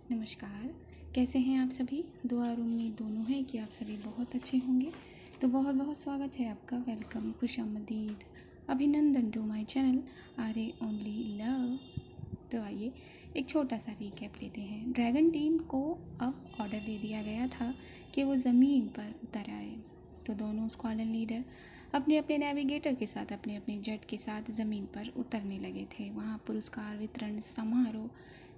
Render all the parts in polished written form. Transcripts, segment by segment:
नमस्कार। कैसे हैं आप सभी? दुआ और उम्मीद दोनों है कि आप सभी बहुत अच्छे होंगे। तो बहुत बहुत स्वागत है आपका, वेलकम, खुशामदीद, अभिनंदन to my channel R A. Only love. तो आइए एक छोटा सा रिकैप लेते हैं। ड्रैगन टीम को अब ऑर्डर दे दिया गया था कि वो ज़मीन पर उतर आए। तो दोनों स्क्वाड्रन लीडर अपने अपने नेविगेटर के साथ, अपने अपने जेट के साथ ज़मीन पर उतरने लगे थे। वहाँ पुरस्कार वितरण समारोह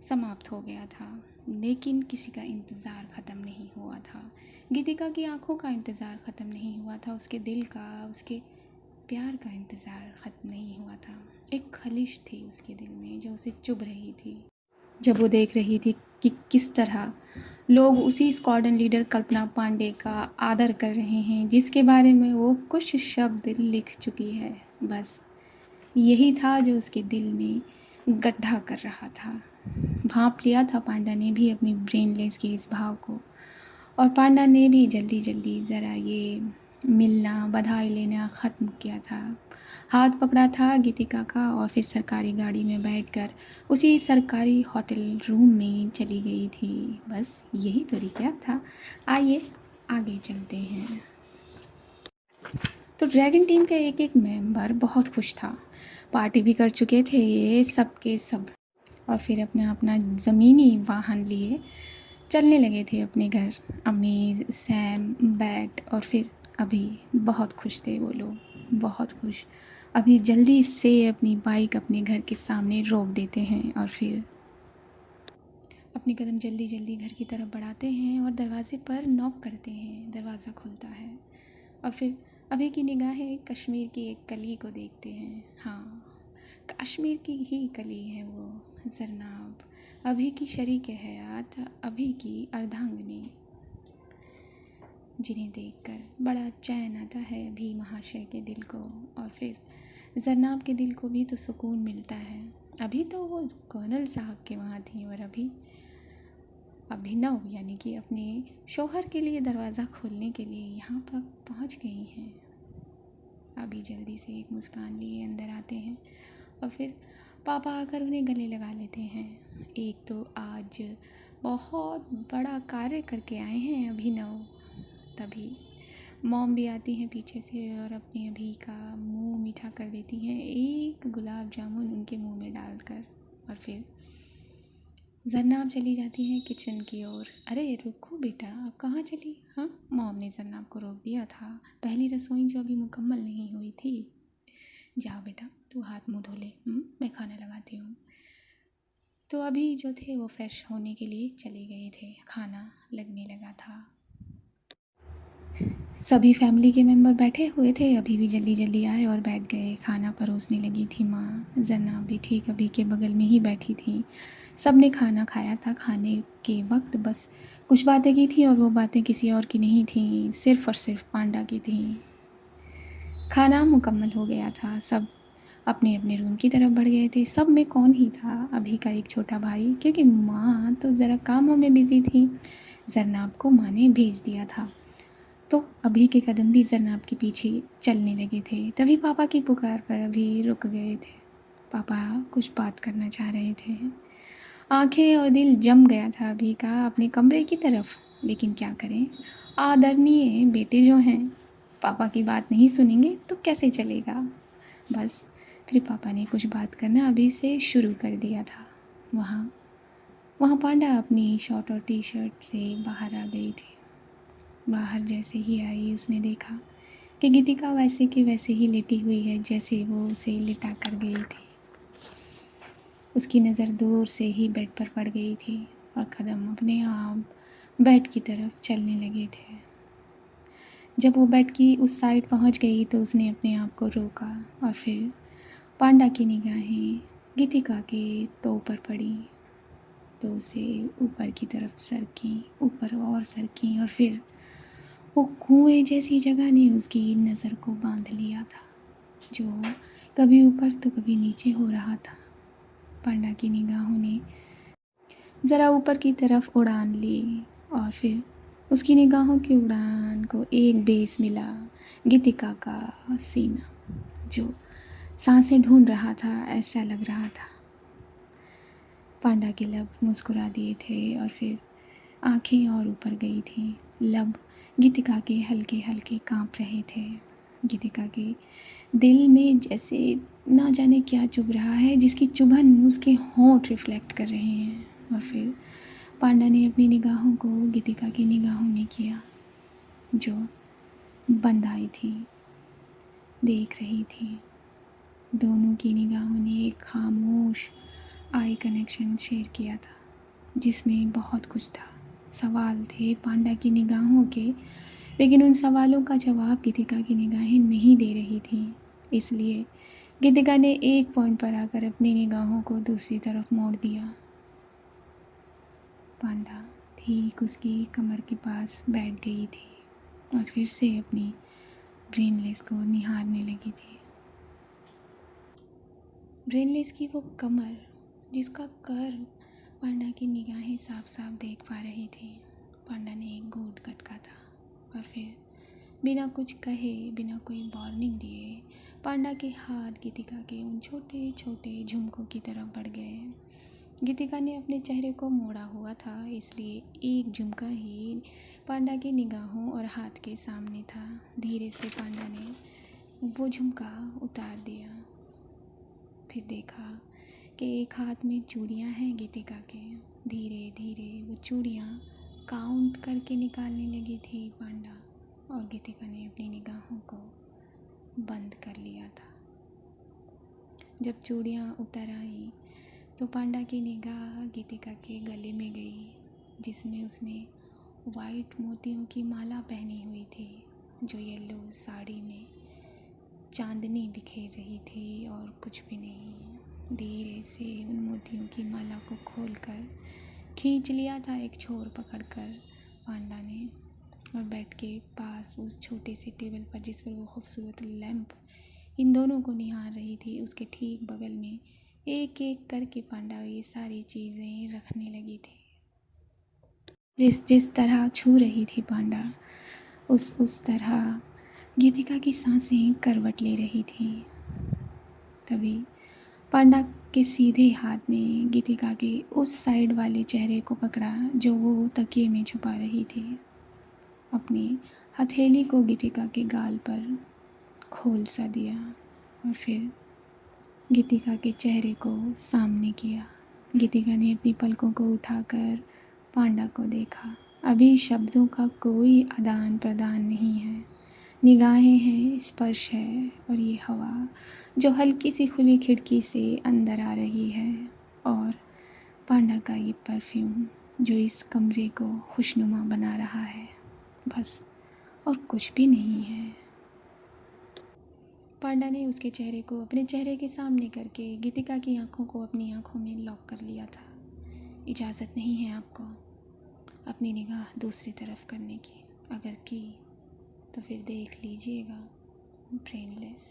समाप्त हो गया था, लेकिन किसी का इंतज़ार ख़त्म नहीं हुआ था। गीतिका की आंखों का इंतज़ार ख़त्म नहीं हुआ था, उसके दिल का, उसके प्यार का इंतज़ार ख़त्म नहीं हुआ था। एक खलिश थी उसके दिल में जो उसे चुभ रही थी, जब वो देख रही थी कि किस तरह लोग उसी स्क्वाड्रन लीडर कल्पना पांडे का आदर कर रहे हैं जिसके बारे में वो कुछ शब्द लिख चुकी है। बस यही था जो उसके दिल में गड्ढा कर रहा था। भांप लिया था पांडा ने भी अपनी ब्रेनलेस के इस भाव को, और पांडा ने भी जल्दी जल्दी ज़रा ये मिलना, बधाई लेना ख़त्म किया था। हाथ पकड़ा था गीतिका का और फिर सरकारी गाड़ी में बैठकर उसी सरकारी होटल रूम में चली गई थी। बस यही तो रिकैप था। आइए आगे चलते हैं। तो ड्रैगन टीम का एक एक मेंबर बहुत खुश था। पार्टी भी कर चुके थे ये सब के सब, और फिर अपना अपना ज़मीनी वाहन लिए चलने लगे थे अपने घर। अमीज़, सैम, बैट और फिर अभी बहुत खुश थे वो लोग, बहुत खुश। अभी जल्दी से अपनी बाइक अपने घर के सामने रोक देते हैं और फिर अपने कदम जल्दी जल्दी घर की तरफ बढ़ाते हैं और दरवाजे पर नॉक करते हैं। दरवाज़ा खुलता है और फिर अभी की निगाहें कश्मीर की एक कली को देखते हैं। हाँ, कश्मीर की ही कली है वो, जरनाब, अभी की शरीक हयात, अभी की अर्धांगिनी, जिन्हें देखकर बड़ा चैन आता है अभी महाशय के दिल को। और फिर जरनाब के दिल को भी तो सुकून मिलता है। अभी तो वो कर्नल साहब के वहाँ थी और अभी अभिनव यानी कि अपने शौहर के लिए दरवाज़ा खोलने के लिए यहाँ पर पहुँच गई हैं। अभी जल्दी से एक मुस्कान लिए अंदर आते हैं और फिर पापा आकर उन्हें गले लगा लेते हैं। एक तो आज बहुत बड़ा कार्य करके आए हैं अभिनव। तभी मॉम भी आती हैं पीछे से और अपने अभी का मुंह मीठा कर देती हैं, एक गुलाब जामुन उनके मुंह में डालकर। और फिर जरनाब चली जाती हैं किचन की ओर। अरे रुको बेटा, अब कहाँ चली? हाँ, मॉम ने जरनाब को रोक दिया था। पहली रसोई जो अभी मुकम्मल नहीं हुई थी। जाओ बेटा, तू हाथ मुंह धो ले, मैं खाना लगाती हूँ। तो अभी जो थे वो फ्रेश होने के लिए चले गए थे। खाना लगने लगा था। सभी फैमिली के मेंबर बैठे हुए थे, अभी भी जल्दी जल्दी आए और बैठ गए। खाना परोसने लगी थी माँ। जरनाब भी ठीक अभी के बगल में ही बैठी थी। सब ने खाना खाया था। खाने के वक्त बस कुछ बातें की थी और वो बातें किसी और की नहीं थी, सिर्फ़ और सिर्फ पांडा की थी। खाना मुकम्मल हो गया था। सब अपने अपने रूम की तरफ बढ़ गए थे। सब में कौन ही था? अभी का एक छोटा भाई, क्योंकि माँ तो ज़रा कामों में बिज़ी थी। जरनाब को माँ ने भेज दिया था, तो अभी के कदम भी जरनाब के पीछे चलने लगे थे। तभी पापा की पुकार पर अभी रुक गए थे। पापा कुछ बात करना चाह रहे थे। आंखें और दिल जम गया था अभी का अपने कमरे की तरफ, लेकिन क्या करें, आदरणीय बेटे जो हैं, पापा की बात नहीं सुनेंगे तो कैसे चलेगा। बस फिर पापा ने कुछ बात करना अभी से शुरू कर दिया था। वहाँ वहाँ पांडा अपनी शॉर्ट और टी शर्ट से बाहर आ गई थी। बाहर जैसे ही आई उसने देखा कि गीतिका वैसे की वैसे ही लेटी हुई है जैसे वो उसे लिटा कर गई थी। उसकी नज़र दूर से ही बेड पर पड़ गई थी और कदम अपने आप बेड की तरफ चलने लगे थे। जब वो बेड की उस साइड पहुंच गई तो उसने अपने आप को रोका और फिर पांडा की निगाहें गीतिका के टो पर पड़ी तो उसे ऊपर की तरफ सरकी, ऊपर और सरकी, और फिर वो कुएं जैसी जगह ने उसकी नज़र को बांध लिया था, जो कभी ऊपर तो कभी नीचे हो रहा था। पांडा की निगाहों ने ज़रा ऊपर की तरफ उड़ान ली और फिर उसकी निगाहों की उड़ान को एक बेस मिला, गीतिका का सीना, जो सांसें ढूंढ रहा था, ऐसा लग रहा था। पांडा के लब मुस्कुरा दिए थे और फिर आंखें और ऊपर गई थीं। लब गीतिका के हल्के हल्के कांप रहे थे। गीतिका के दिल में जैसे ना जाने क्या चुभ रहा है, जिसकी चुभन उसके होंठ रिफ्लेक्ट कर रहे हैं। और फिर पांडा ने अपनी निगाहों को गीतिका की निगाहों में किया, जो बंद आई थी, देख रही थी। दोनों की निगाहों ने एक खामोश आई कनेक्शन शेयर किया था, जिसमें बहुत कुछ था। सवाल थे पांडा की निगाहों के, लेकिन उन सवालों का जवाब गीतिका की निगाहें नहीं दे रही थीं। इसलिए गीतिका ने एक पॉइंट पर आकर अपनी निगाहों को दूसरी तरफ मोड़ दिया। पांडा ठीक उसकी कमर के पास बैठ गई थी और फिर से अपनी ब्रेनलेस को निहारने लगी थी। ब्रेनलेस की वो कमर जिसका कर्व पांडा की निगाहें साफ साफ देख पा रही थी। पांडा ने एक घूंट खटका था और फिर बिना कुछ कहे, बिना कोई वार्निंग दिए, पांडा के हाथ गीतिका के उन छोटे छोटे झुमकों की तरफ बढ़ गए। गीतिका ने अपने चेहरे को मोड़ा हुआ था, इसलिए एक झुमका ही पांडा की निगाहों और हाथ के सामने था। धीरे से पांडा ने वो झुमका उतार दिया। फिर देखा कि एक हाथ में चूड़ियाँ हैं गीतिका के। धीरे धीरे वो चूड़ियाँ काउंट करके निकालने लगी थी पांडा, और गीतिका ने अपनी निगाहों को बंद कर लिया था। जब चूड़ियाँ उतर आई तो पांडा की निगाह गीतिका के गले में गई, जिसमें उसने वाइट मोतियों की माला पहनी हुई थी, जो येलो साड़ी में चांदनी बिखेर रही थी और कुछ भी नहीं। धीरे से उन मोतियों की माला को खोलकर खींच लिया था एक छोर पकड़कर पांडा ने, और बेड के पास उस छोटे से टेबल पर जिस पर वो खूबसूरत लैंप इन दोनों को निहार रही थी, उसके ठीक बगल में एक एक करके पांडा ये सारी चीज़ें रखने लगी थी। जिस जिस तरह छू रही थी पांडा, उस तरह गीतिका की सांसें करवट ले रही थीं। तभी पांडा के सीधे हाथ ने गीतिका के उस साइड वाले चेहरे को पकड़ा जो वो तकिए में छुपा रही थी। अपनी हथेली को गीतिका के गाल पर खोल सा दिया और फिर गीतिका के चेहरे को सामने किया। गीतिका ने अपनी पलकों को उठाकर पांडा को देखा। अभी शब्दों का कोई आदान प्रदान नहीं है, निगाहें हैं, स्पर्श है और ये हवा जो हल्की सी खुली खिड़की से अंदर आ रही है, और पांडा का ये परफ्यूम जो इस कमरे को खुशनुमा बना रहा है। बस, और कुछ भी नहीं है। पांडा ने उसके चेहरे को अपने चेहरे के सामने करके गीतिका की आंखों को अपनी आंखों में लॉक कर लिया था। इजाज़त नहीं है आपको अपनी निगाह दूसरी तरफ करने की, अगर की तो फिर देख लीजिएगा ब्रेनलेस।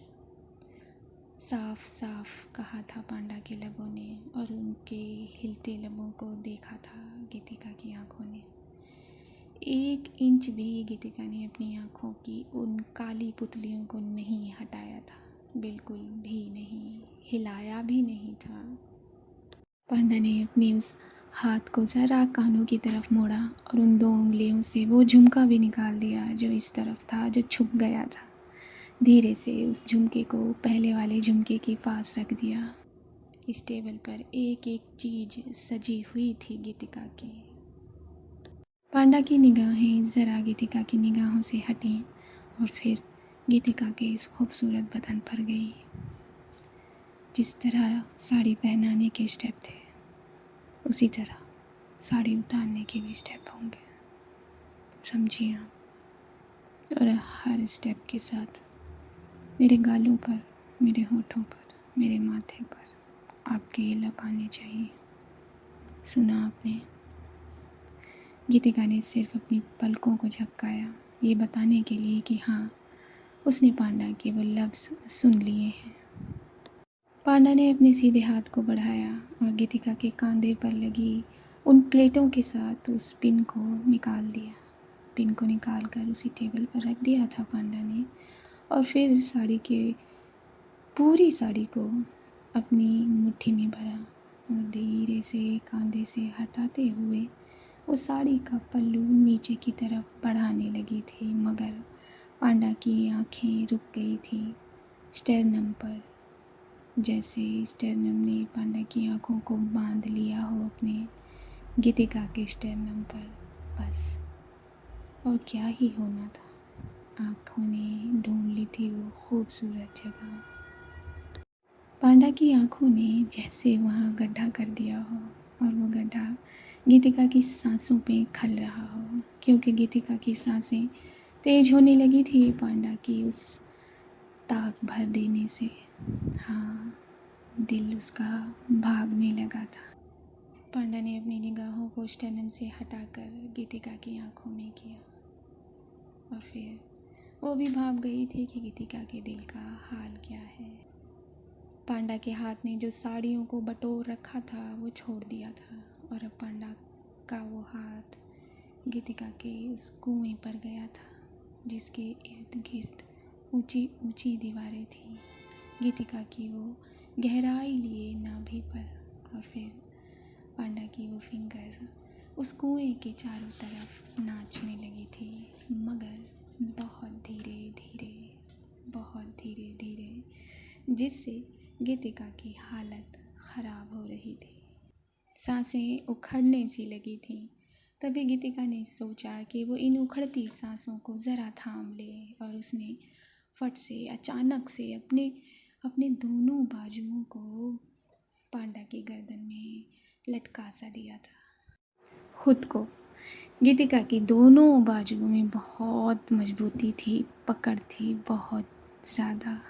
साफ साफ कहा था पांडा के लबों ने, और उनके हिलते लबों को देखा था गीतिका की आंखों ने। 1 इंच भी गीतिका ने अपनी आंखों की उन काली पुतलियों को नहीं हटाया था, बिल्कुल भी नहीं, हिलाया भी नहीं था। पांडा ने अपनी उस हाथ को ज़रा कानों की तरफ मोड़ा और उन 2 उंगलियों से वो झुमका भी निकाल दिया जो इस तरफ था, जो छुप गया था। धीरे से उस झुमके को पहले वाले झुमके के पास रख दिया। इस टेबल पर एक एक चीज़ सजी हुई थी गीतिका की। पांडा की निगाहें ज़रा गीतिका की निगाहों से हटीं और फिर गीतिका के इस खूबसूरत बदन पर गई। जिस तरह साड़ी पहनाने के स्टेप थे, उसी तरह साड़ी उतारने के भी स्टेप होंगे, समझिए आप। और हर स्टेप के साथ मेरे गालों पर, मेरे होठों पर, मेरे माथे पर आपके ये लब आने चाहिए। सुना आपने? गीतिका ने सिर्फ अपनी पलकों को झपकाया, ये बताने के लिए कि हाँ, उसने पांडा के वो लफ्ज़ सुन लिए हैं। पांडा ने अपने सीधे हाथ को बढ़ाया और गीतिका के कंधे पर लगी उन प्लेटों के साथ उस पिन को निकाल दिया। पिन को निकाल कर उसी टेबल पर रख दिया था पांडा ने, और फिर साड़ी के पूरी साड़ी को अपनी मुट्ठी में भरा और धीरे से कंधे से हटाते हुए वो साड़ी का पल्लू नीचे की तरफ बढ़ाने लगी थी, मगर पांडा की आंखें रुक गई थी स्टेरनम पर, जैसे स्टेरनम ने पांडा की आंखों को बांध लिया हो अपने गीतिका के स्टेरनम पर। बस, और क्या ही होना था। आंखों ने ढूंढ ली थी वो खूबसूरत जगह। पांडा की आंखों ने जैसे वहाँ गड्ढा कर दिया हो, और वो गड्ढा गीतिका की सांसों पे खल रहा हो, क्योंकि गीतिका की सांसें तेज होने लगी थी पांडा की उस ताक भर देने से। हाँ, दिल उसका भागने लगा था। पांडा ने अपनी निगाहों को स्टेनम से हटाकर गीतिका की आंखों में किया, और फिर वो भी भाग गई थी कि गीतिका के दिल का हाल क्या है। पांडा के हाथ ने जो साड़ियों को बटोर रखा था वो छोड़ दिया था, और अब पांडा का वो हाथ गीतिका के उस कुएं पर गया था, जिसके इर्द गिर्द ऊंची ऊंची दीवारें थीं। गीतिका की वो गहराई लिए नाभि पर, और फिर पांडा की वो फिंगर उस कुएं के चारों तरफ नाचने लगी थी, मगर बहुत धीरे धीरे, बहुत धीरे धीरे, जिससे गीतिका की हालत ख़राब हो रही थी। सांसें उखड़ने सी लगी थीं। तभी गीतिका ने सोचा कि वो इन उखड़ती सांसों को ज़रा थाम ले, और उसने फट से अचानक से अपने अपने दोनों बाजुओं को पांडा की गर्दन में लटका सा दिया था। खुद को गीतिका की दोनों बाजुओं में बहुत मजबूती थी, पकड़ थी बहुत ज़्यादा।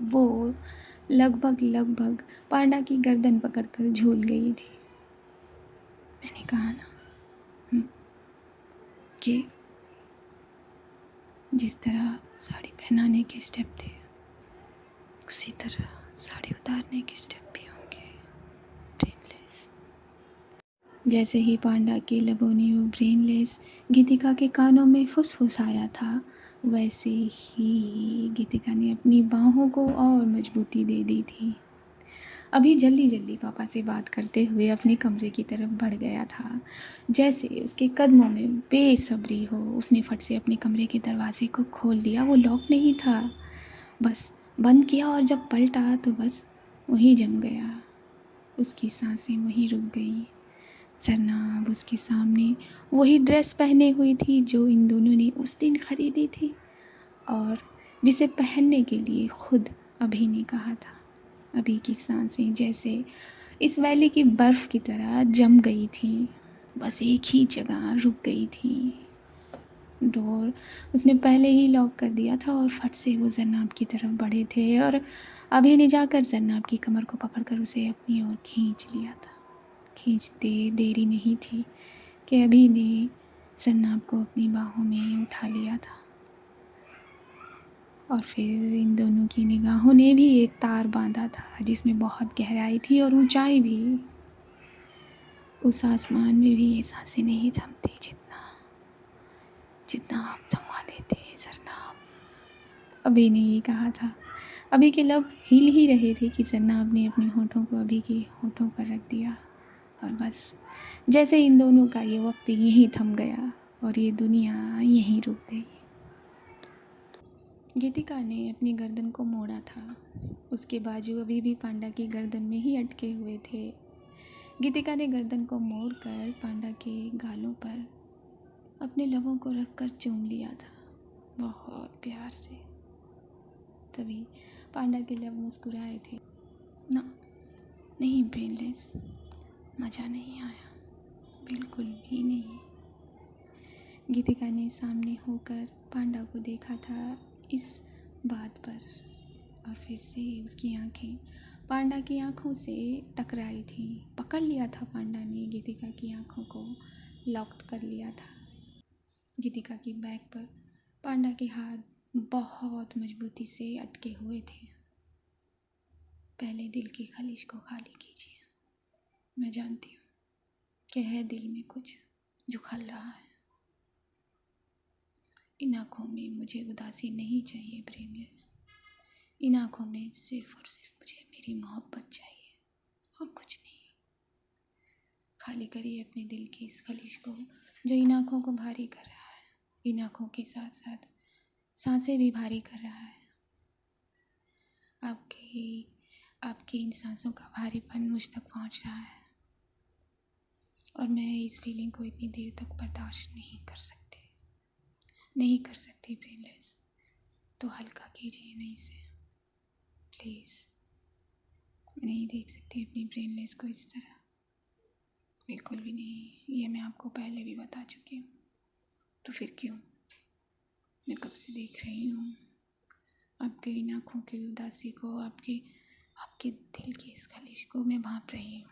वो लगभग लगभग पांडा की गर्दन पकड़कर झूल गई थी। मैंने कहा ना कि जिस तरह साड़ी पहनाने के स्टेप थे, उसी तरह साड़ी उतारने के स्टेप भी होंगे, ब्रेनलेस। जैसे ही पांडा के लबों ने वो ब्रेनलेस गीतिका के कानों में फुसफुसाया था, वैसे ही गीतिका ने अपनी बाहों को और मजबूती दे दी थी। अभी जल्दी जल्दी पापा से बात करते हुए अपने कमरे की तरफ बढ़ गया था। जैसे उसके कदमों में बेसब्री हो, उसने फट से अपने कमरे के दरवाजे को खोल दिया। वो लॉक नहीं था, बस बंद किया, और जब पलटा तो बस वहीं जम गया। उसकी सांसें वहीं रुक गईं। जरनाब उसके सामने वही ड्रेस पहने हुई थी जो इन दोनों ने उस दिन खरीदी थी, और जिसे पहनने के लिए खुद अभी ने कहा था। अभी की सांसें जैसे इस वैली की बर्फ़ की तरह जम गई थी, बस एक ही जगह रुक गई थी। डोर उसने पहले ही लॉक कर दिया था, और फट से वो जरनाब की तरफ बढ़े थे, और अभी ने जाकर जरनाब की कमर को पकड़कर उसे अपनी ओर खींच लिया था। खींचते देरी नहीं थी कि अभी ने जरनाब को अपनी बाहों में उठा लिया था, और फिर इन दोनों की निगाहों ने भी एक तार बांधा था जिसमें बहुत गहराई थी और ऊंचाई भी। उस आसमान में भी ये सांसें नहीं थमती जितना जितना आप थमवा देते हैं जरनाब। अभी ने ये कहा था। अभी के लब हिल ही रहे थे कि जरनाब ने अपने होठों को अभी के होठों पर रख दिया, और बस जैसे इन दोनों का ये वक्त यहीं थम गया और ये दुनिया यहीं रुक गई। गीतिका ने अपनी गर्दन को मोड़ा था। उसके बाजू अभी भी पांडा की गर्दन में ही अटके हुए थे। गीतिका ने गर्दन को मोड़कर पांडा के गालों पर अपने लबों को रखकर चूम लिया था, बहुत प्यार से। तभी पांडा के लब मुस्कुराए थे। ना, नहीं ब्रेनलेस, मज़ा नहीं आया, बिल्कुल भी नहीं। गीतिका ने सामने होकर पांडा को देखा था इस बात पर, और फिर से उसकी आंखें पांडा की आंखों से टकराई थी। पकड़ लिया था पांडा ने गीतिका की आंखों को, लॉक्ड कर लिया था। गीतिका की बैक पर पांडा के हाथ बहुत मजबूती से अटके हुए थे। पहले दिल की खलिश को खाली कीजिए। मैं जानती हूँ कि है दिल में कुछ जो खल रहा है। इन आँखों में मुझे उदासी नहीं चाहिए ब्रेनलेस। इन आँखों में सिर्फ और सिर्फ मुझे मेरी मोहब्बत चाहिए, और कुछ नहीं। खाली करिए अपने दिल की इस खलिश को जो इन आँखों को भारी कर रहा है। इन आँखों के साथ साथ सांसें भी भारी कर रहा है। आपके इन सांसों का भारीपन मुझ तक पहुँच रहा है और मैं इस फीलिंग को इतनी देर तक बर्दाश्त नहीं कर सकती ब्रेनलेस। तो हल्का कीजिए नहीं से प्लीज़। मैं नहीं देख सकती अपनी ब्रेनलेस को इस तरह, बिल्कुल भी नहीं। ये मैं आपको पहले भी बता चुकी हूँ, तो फिर क्यों? मैं कब से देख रही हूँ आपके इन आँखों की उदासी को, आपके दिल की इस खलिश को मैं भांप रही हूँ।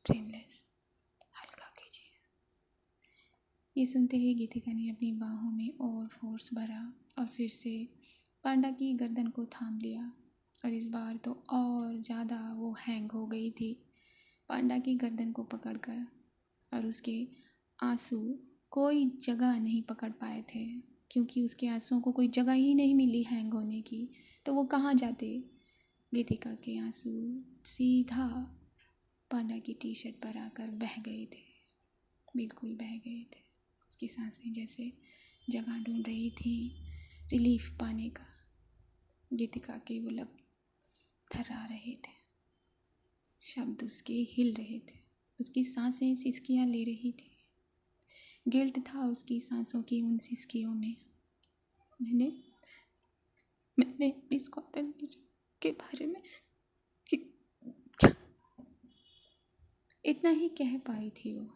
ब्रेनलेस, हल्का कीजिए। ये सुनते ही गीतिका ने अपनी बाहों में और फोर्स भरा और फिर से पांडा की गर्दन को थाम लिया और इस बार तो और ज़्यादा वो हैंग हो गई थी पांडा की गर्दन को पकड़कर, और उसके आंसू कोई जगह नहीं पकड़ पाए थे क्योंकि उसके आंसुओं को कोई जगह ही नहीं मिली हैंग होने की, तो वो कहाँ जाते। गीतिका के आंसू सीधा पांडा की टी शर्ट पर आकर बह गए थे, बिल्कुल बह गए थे। उसकी सांसें जैसे जगह ढूंढ रही थी रिलीफ पाने का। गीतिका के वो लब थर्रा रहे थे, शब्द उसके हिल रहे थे, उसकी सांसें सिसकियाँ ले रही थी। गिल्ट था उसकी सांसों की उन सिसकियों में। मैंने मिस कॉटन के बारे में इतना ही कह पाई थी वो,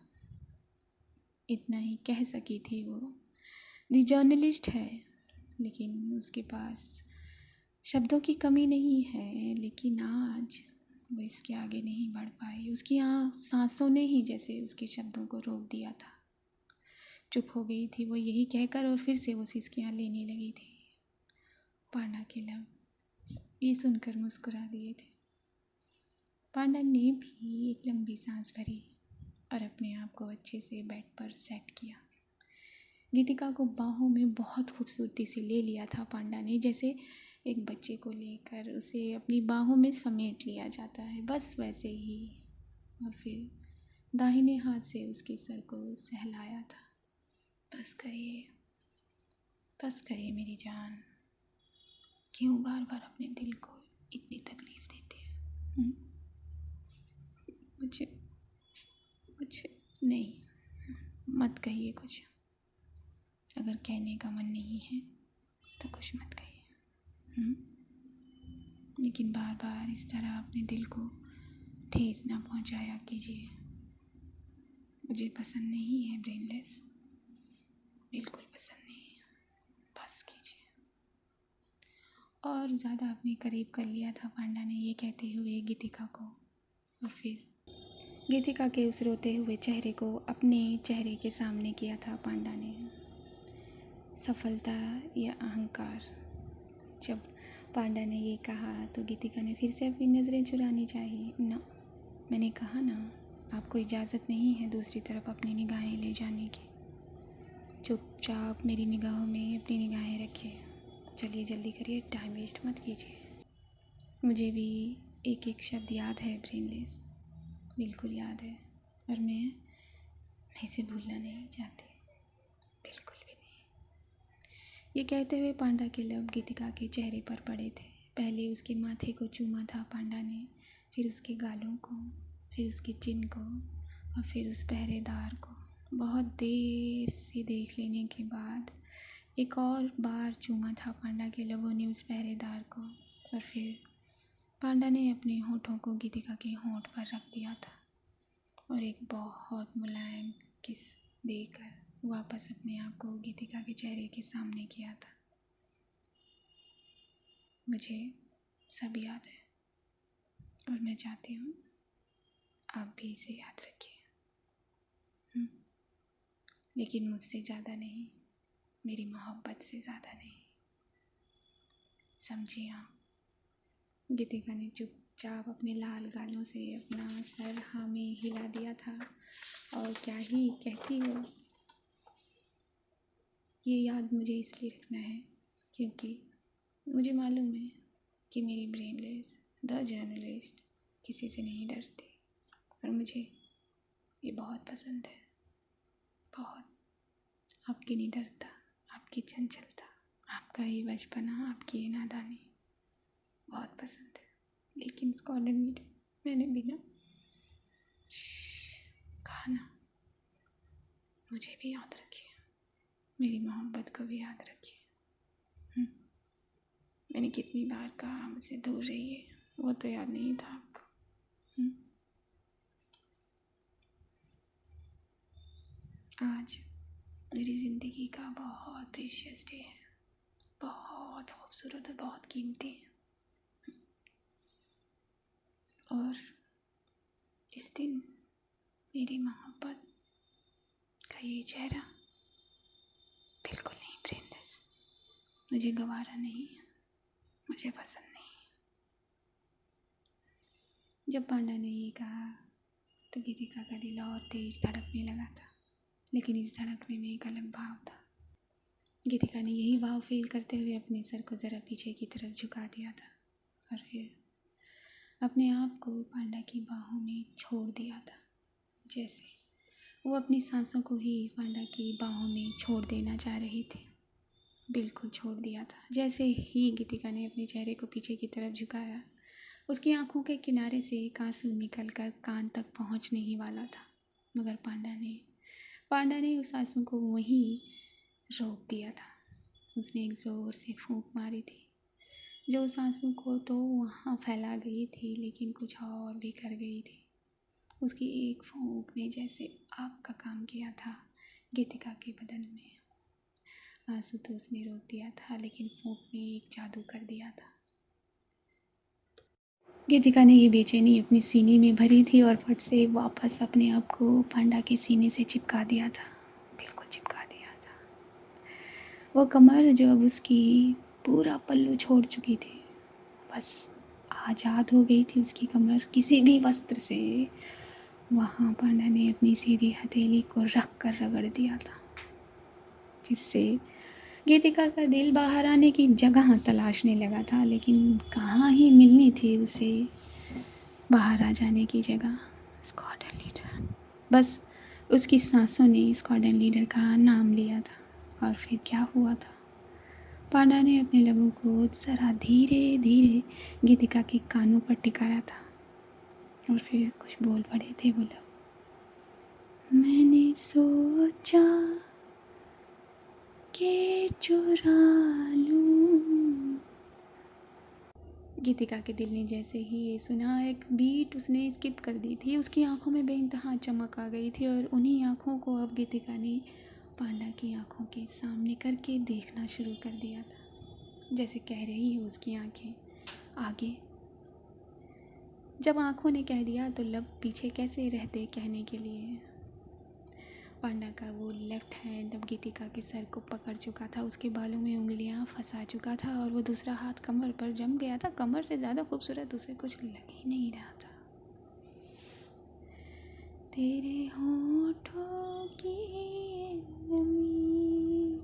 इतना ही कह सकी थी वो। दी जर्नलिस्ट है, लेकिन उसके पास शब्दों की कमी नहीं है, लेकिन आज वो इसके आगे नहीं बढ़ पाई। उसकी सांसों ने ही जैसे उसके शब्दों को रोक दिया था। चुप हो गई थी वो यही कहकर और फिर से वो सिसकियाँ लेने लगी थी। पांडा के लब ये सुनकर मुस्कुरा दिए थे। पांडा ने भी एक लंबी सांस भरी और अपने आप को अच्छे से बेड पर सेट किया। गीतिका को बाहों में बहुत खूबसूरती से ले लिया था पांडा ने, जैसे एक बच्चे को लेकर उसे अपनी बाहों में समेट लिया जाता है, बस वैसे ही। और फिर दाहिने हाथ से उसके सर को सहलाया था। बस करिए मेरी जान, क्यों बार बार अपने दिल को इतनी तकलीफ देती है? मुझे नहीं, मत कहिए कुछ। अगर कहने का मन नहीं है तो कुछ मत कहिए, लेकिन बार बार इस तरह अपने दिल को ठेस ना पहुंचाया कीजिए। मुझे पसंद नहीं है ब्रेनलेस, बिल्कुल पसंद नहीं है। बस कीजिए। और ज़्यादा अपने करीब कर लिया था पांडा ने ये कहते हुए गीतिका को, और फिर गीतिका के उस रोते हुए चेहरे को अपने चेहरे के सामने किया था पांडा ने। सफलता या अहंकार? जब पांडा ने ये कहा तो गीतिका ने फिर से अपनी नज़रें चुरानी चाहिए ना। मैंने कहा ना, आपको इजाज़त नहीं है दूसरी तरफ अपनी निगाहें ले जाने की। चुपचाप मेरी निगाहों में अपनी निगाहें रखिए। चलिए जल्दी करिए, टाइम वेस्ट मत कीजिए। मुझे भी एक एक शब्द याद है ब्रेनलेस, बिल्कुल याद है, और मैं इसे भूलना नहीं चाहती, बिल्कुल भी नहीं। ये कहते हुए पांडा के लब गीतिका के चेहरे पर पड़े थे। पहले उसके माथे को चूमा था पांडा ने, फिर उसके गालों को, फिर उसके चिन को, और फिर उस पहरेदार को। बहुत देर से देख लेने के बाद एक और बार चूमा था पांडा के लबों ने उस पहरेदार को, और फिर पांडा ने अपने होठों को गीतिका के होंठ पर रख दिया था और एक बहुत मुलायम किस देकर वापस अपने आप को गीतिका के चेहरे के सामने किया था। मुझे सब याद है और मैं चाहती हूँ आप भी इसे याद रखिए, लेकिन मुझसे ज़्यादा नहीं, मेरी मोहब्बत से ज़्यादा नहीं, समझिए आप। गीतिका ने चुपचाप अपने लाल गालों से अपना सर हाँ में हिला दिया था, और क्या ही कहती हो। ये याद मुझे इसलिए रखना है क्योंकि मुझे मालूम है कि मेरी ब्रेनलेस द जर्नलिस्ट किसी से नहीं डरती, और मुझे ये बहुत पसंद है, बहुत। आपकी निडरता, आपकी चंचलता, आपका ये बचपना, आपकी ये नादानी बहुत पसंद है। लेकिन स्कॉर्डन मैंने बिना कहा ना, मुझे भी याद रखिए, मेरी मोहब्बत को भी याद रखिए। मैंने कितनी बार कहा मुझसे दूर रहिए, वो तो याद नहीं था आपको। आज मेरी ज़िंदगी का बहुत प्रीशियस डे है, बहुत खूबसूरत और बहुत कीमती है। और इस दिन मेरी मोहब्बत का ये चेहरा बिल्कुल नहीं ब्रेनलेस, मुझे गवारा नहीं है, मुझे पसंद नहीं है। जब पांडा ने ये कहा तो गीतिका का दिल और तेज धड़कने लगा था, लेकिन इस धड़कने में एक अलग भाव था। गीतिका ने यही भाव फील करते हुए अपने सर को ज़रा पीछे की तरफ झुका दिया था और फिर अपने आप को पांडा की बाहों में छोड़ दिया था, जैसे वो अपनी सांसों को ही पांडा की बाहों में छोड़ देना चाह रही थी। बिल्कुल छोड़ दिया था। जैसे ही गीतिका ने अपने चेहरे को पीछे की तरफ झुकाया, उसकी आंखों के किनारे से एक आंसू निकलकर कान तक पहुंचने ही वाला था, मगर पांडा ने उस आंसू को वहीं रोक दिया था। उसने एक ज़ोर से फूंक मारी थी, जो उस आंसू को तो वहाँ फैला गई थी, लेकिन कुछ और भी कर गई थी। उसकी एक फूंक ने जैसे आग का काम किया था गीतिका के बदन में। आंसू तो उसने रोक दिया था, लेकिन फूंक ने एक जादू कर दिया था। गीतिका ने ये बेचैनी अपने सीने में भरी थी और फट से वापस अपने आप को पांडा के सीने से चिपका दिया था, बिल्कुल चिपका दिया था। वो कमर जो अब उसकी पूरा पल्लू छोड़ चुकी थी, बस आज़ाद हो गई थी उसकी कमर किसी भी वस्त्र से। वहाँ पांडा ने अपनी सीधी हथेली को रख कर रगड़ दिया था, जिससे गीतिका का दिल बाहर आने की जगह तलाशने लगा था, लेकिन कहाँ ही मिलनी थी उसे बाहर आ जाने की जगह। स्क्वाड्रन लीडर, बस उसकी सांसों ने स्क्वाड्रन लीडर का नाम लिया था। और फिर क्या हुआ था, पांडा ने अपने लबों को ज़रा धीरे धीरे गीतिका के कानों पर टिकाया था और फिर कुछ बोल पड़े थे। बोला, मैंने सोचा कि चुरा लूं। गीतिका के दिल ने जैसे ही ये सुना, एक बीट उसने स्किप कर दी थी। उसकी आंखों में बेइंतहा चमक आ गई थी और उन्हीं आंखों को अब गीतिका ने पांडा की आंखों के सामने करके देखना शुरू कर दिया था, जैसे कह रही है उसकी आंखें आगे। जब आंखों ने कह दिया तो लब पीछे कैसे रहते कहने के लिए। पांडा का वो लेफ्ट हैंड अब गीतिका के सर को पकड़ चुका था, उसके बालों में उंगलियां फंसा चुका था और वो दूसरा हाथ कमर पर जम गया था। कमर से ज़्यादा खूबसूरत उसे कुछ लग ही नहीं रहा था। तेरे होठों की नमी,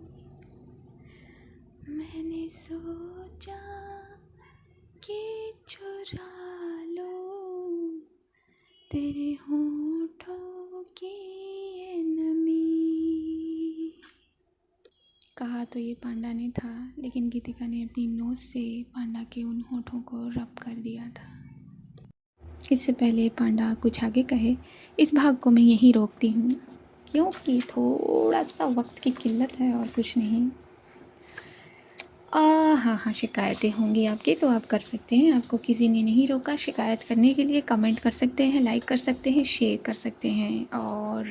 मैंने सोचा कि चुरा लूं तेरे होठों की ये नमी। कहा तो ये पांडा ने था, लेकिन गीतिका ने अपनी नोज़ से पांडा के उन होठों को रब कर दिया था। इससे पहले पांडा कुछ आगे कहे, इस भाग को मैं यहीं रोकती हूँ, क्योंकि थोड़ा सा वक्त की किल्लत है और कुछ नहीं। हाँ, शिकायतें होंगी आपकी तो आप कर सकते हैं, आपको किसी ने नहीं रोका शिकायत करने के लिए। कमेंट कर सकते हैं, लाइक कर सकते हैं, शेयर कर सकते हैं और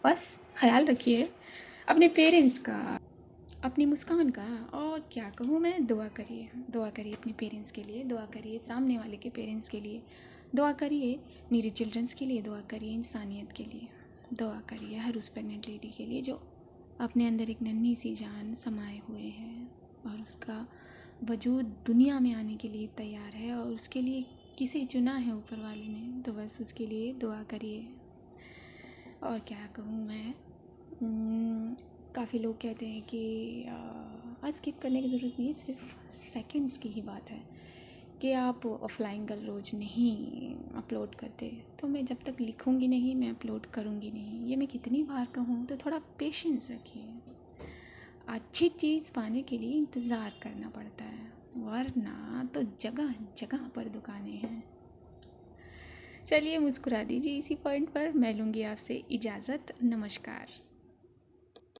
बस ख्याल रखिए अपने पेरेंट्स का, अपनी मुस्कान का। और क्या कहूँ मैं, दुआ करिए अपने पेरेंट्स के लिए, दुआ करिए सामने वाले के पेरेंट्स के लिए, दुआ करिए नीडी चिल्ड्रंस के लिए, दुआ करिए इंसानियत के लिए, दुआ करिए हर उस प्रेग्नेंट लेडी के लिए जो अपने अंदर एक नन्ही सी जान समाये हुए है और उसका वजूद दुनिया में आने के लिए तैयार है और उसके लिए किसी चुना है ऊपर वाले ने, तो बस उसके लिए दुआ करिए। और क्या कहूँ मैं, काफ़ी लोग कहते हैं कि स्किप करने की ज़रूरत नहीं है, सिर्फ सेकंड्स की ही बात है कि आप ऑफ़लाइन कल रोज़ नहीं अपलोड करते, तो मैं जब तक लिखूँगी नहीं मैं अपलोड करूँगी नहीं। ये मैं कितनी बार कहूँ, तो थोड़ा पेशेंस रखिए। अच्छी चीज़ पाने के लिए इंतज़ार करना पड़ता है, वरना तो जगह जगह पर दुकानें हैं। चलिए मुस्कुरा दीजिए इसी पॉइंट पर। मैं लूँगी आपसे इजाज़त। नमस्कार।